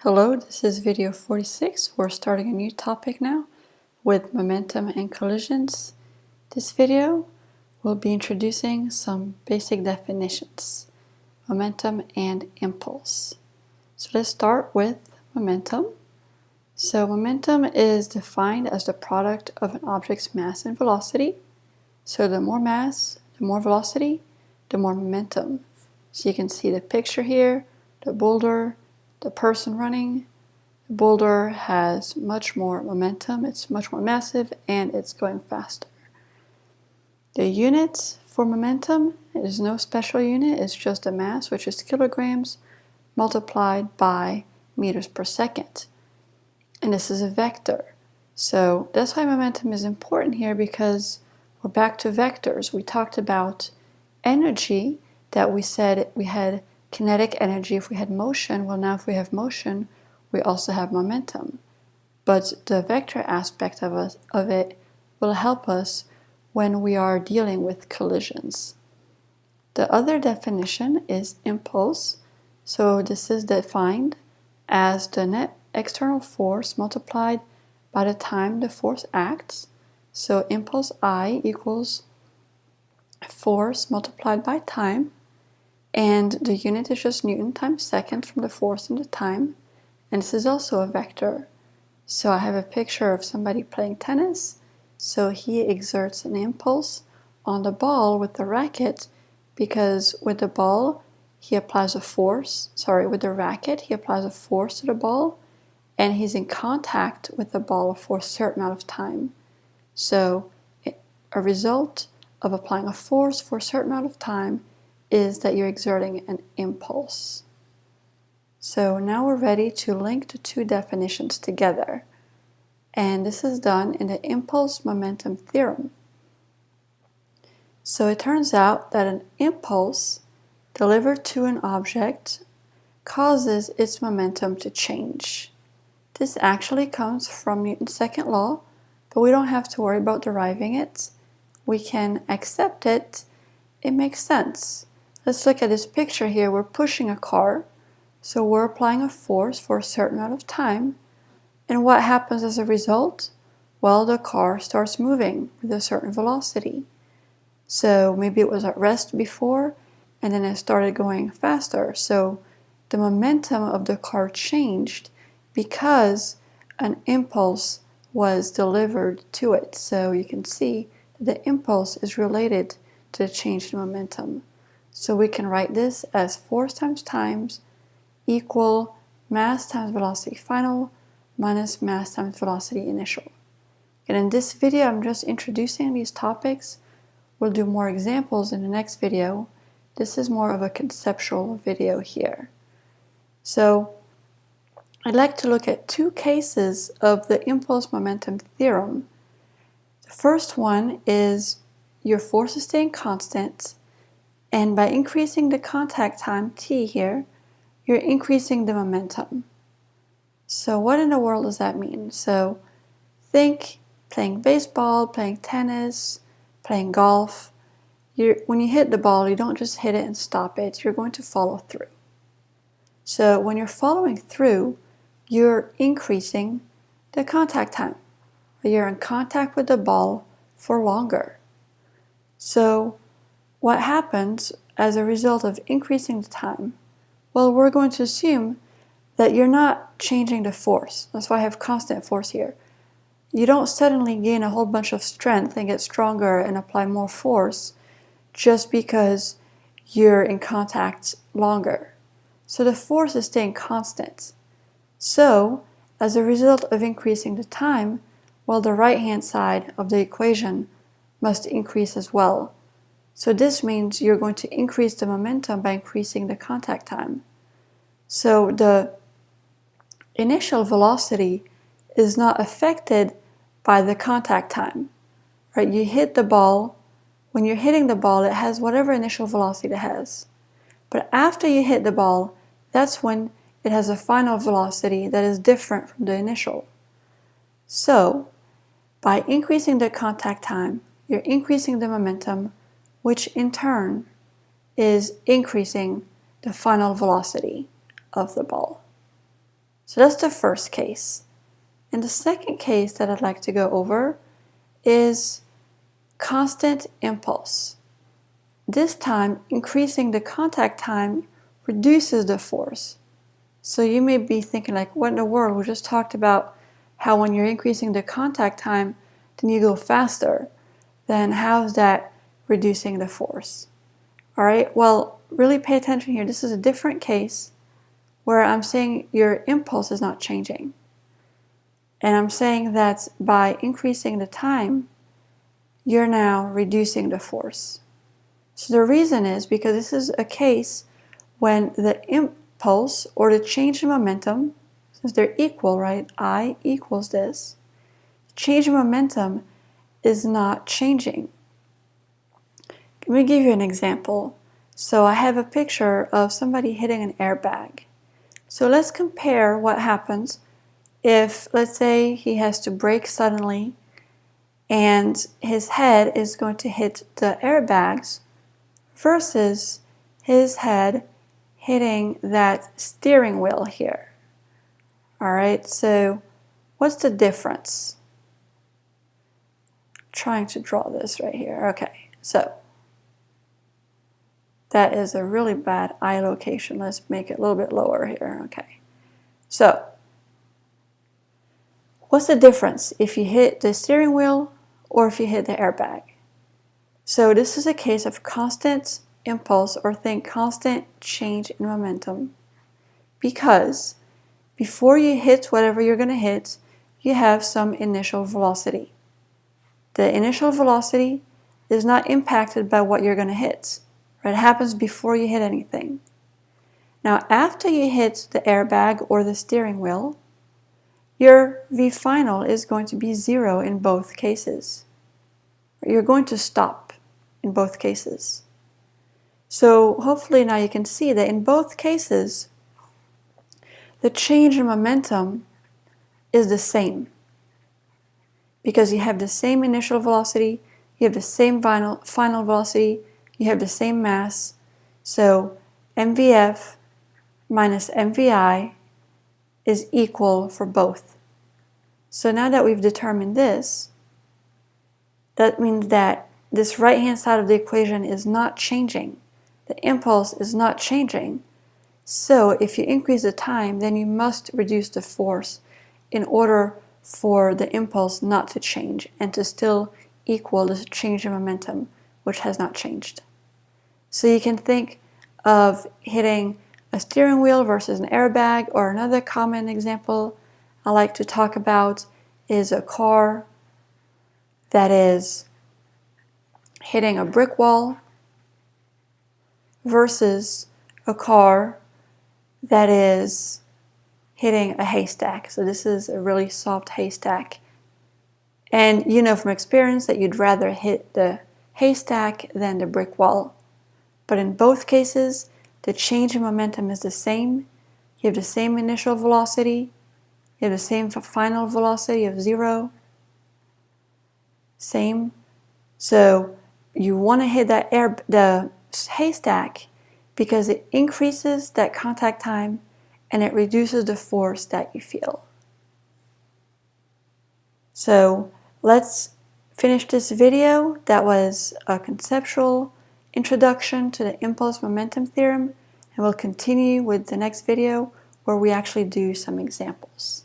Hello, this is video 46. We're starting a new topic now with momentum and collisions. This video will be introducing some basic definitions, momentum and impulse. So let's start with momentum. So momentum is defined as the product of an object's mass and velocity. So the more mass, the more velocity, the more momentum. So you can see the picture here, the boulder, the person running. The boulder has much more momentum, it's much more massive, and it's going faster. The units for momentum is no special unit, it's just a mass, which is kilograms, multiplied by meters per second. And this is a vector. So that's why momentum is important here, because we're back to vectors. We talked about energy, that we said we had kinetic energy if we had motion. Well, now if we have motion, we also have momentum. But the vector aspect of it will help us when we are dealing with collisions. The other definition is impulse. So this is defined as the net external force multiplied by the time the force acts. So impulse I equals force multiplied by time. And the unit is just Newton times second from the force and the time. And this is also a vector. So I have a picture of somebody playing tennis. So he exerts an impulse on the ball with the racket, because with the ball, he applies a force. With the racket, he applies a force to the ball, and he's in contact with the ball for a certain amount of time. So a result of applying a force for a certain amount of time is that you're exerting an impulse. So now we're ready to link the two definitions together. And this is done in the impulse-momentum theorem. So it turns out that an impulse delivered to an object causes its momentum to change. This actually comes from Newton's second law, but we don't have to worry about deriving it. We can accept it. It makes sense. Let's look at this picture here. We're pushing a car, so we're applying a force for a certain amount of time. And what happens as a result? Well, the car starts moving with a certain velocity. So maybe it was at rest before, and then it started going faster. So the momentum of the car changed because an impulse was delivered to it. So you can see the impulse is related to the change in momentum. So we can write this as force times time equal mass times velocity final minus mass times velocity initial. And in this video, I'm just introducing these topics. We'll do more examples in the next video. This is more of a conceptual video here. So I'd like to look at two cases of the impulse-momentum theorem. The first one is your force is staying constant, and by increasing the contact time, t here, you're increasing the momentum. So what in the world does that mean? So think playing baseball, playing tennis, playing golf. When you hit the ball, you don't just hit it and stop it. You're going to follow through. So when you're following through, you're increasing the contact time. You're in contact with the ball for longer. So what happens as a result of increasing the time? Well, we're going to assume that you're not changing the force. That's why I have constant force here. You don't suddenly gain a whole bunch of strength and get stronger and apply more force just because you're in contact longer. So the force is staying constant. So as a result of increasing the time, well, the right-hand side of the equation must increase as well. So this means you're going to increase the momentum by increasing the contact time. So the initial velocity is not affected by the contact time, right? You hit the ball. When you're hitting the ball, it has whatever initial velocity it has. But after you hit the ball, that's when it has a final velocity that is different from the initial. So by increasing the contact time, you're increasing the momentum, which in turn is increasing the final velocity of the ball. So that's the first case. And the second case that I'd like to go over is constant impulse. This time, increasing the contact time reduces the force. So you may be thinking like, what in the world? We just talked about how when you're increasing the contact time, then you go faster. Then how's that reducing the force? All right, well, really pay attention here. This is a different case where I'm saying your impulse is not changing. And I'm saying that by increasing the time, you're now reducing the force. So the reason is because this is a case when the impulse or the change in momentum, since they're equal, right? I equals this. Change in momentum is not changing. Let me give you an example. So I have a picture of somebody hitting an airbag. So let's compare what happens if, let's say, he has to brake suddenly and his head is going to hit the airbags versus his head hitting that steering wheel here. All right, so what's the difference? I'm trying to draw this right here. Okay, so that is a really bad eye location. Let's make it a little bit lower here. Okay, so what's the difference if you hit the steering wheel or if you hit the airbag? So this is a case of constant impulse, or think constant change in momentum, because before you hit whatever you're going to hit, you have some initial velocity. The initial velocity is not impacted by what you're going to hit. Right? It happens before you hit anything. Now, after you hit the airbag or the steering wheel, your V final is going to be 0 in both cases. You're going to stop in both cases. So hopefully now you can see that in both cases, the change in momentum is the same, because you have the same initial velocity, you have the same final velocity, you have the same mass. So mvf minus mvi is equal for both. So now that we've determined this, that means that this right-hand side of the equation is not changing. The impulse is not changing. So if you increase the time, then you must reduce the force in order for the impulse not to change and to still equal the change in momentum, which has not changed. So you can think of hitting a steering wheel versus an airbag, or another common example I like to talk about is a car that is hitting a brick wall versus a car that is hitting a haystack. So this is a really soft haystack. And you know from experience that you'd rather hit the haystack than the brick wall. But in both cases, the change in momentum is the same. You have the same initial velocity. You have the same final velocity of 0. Same. So you want to hit the haystack because it increases that contact time and it reduces the force that you feel. So let's finish this video. That was a conceptual introduction to the impulse momentum theorem, and we'll continue with the next video where we actually do some examples.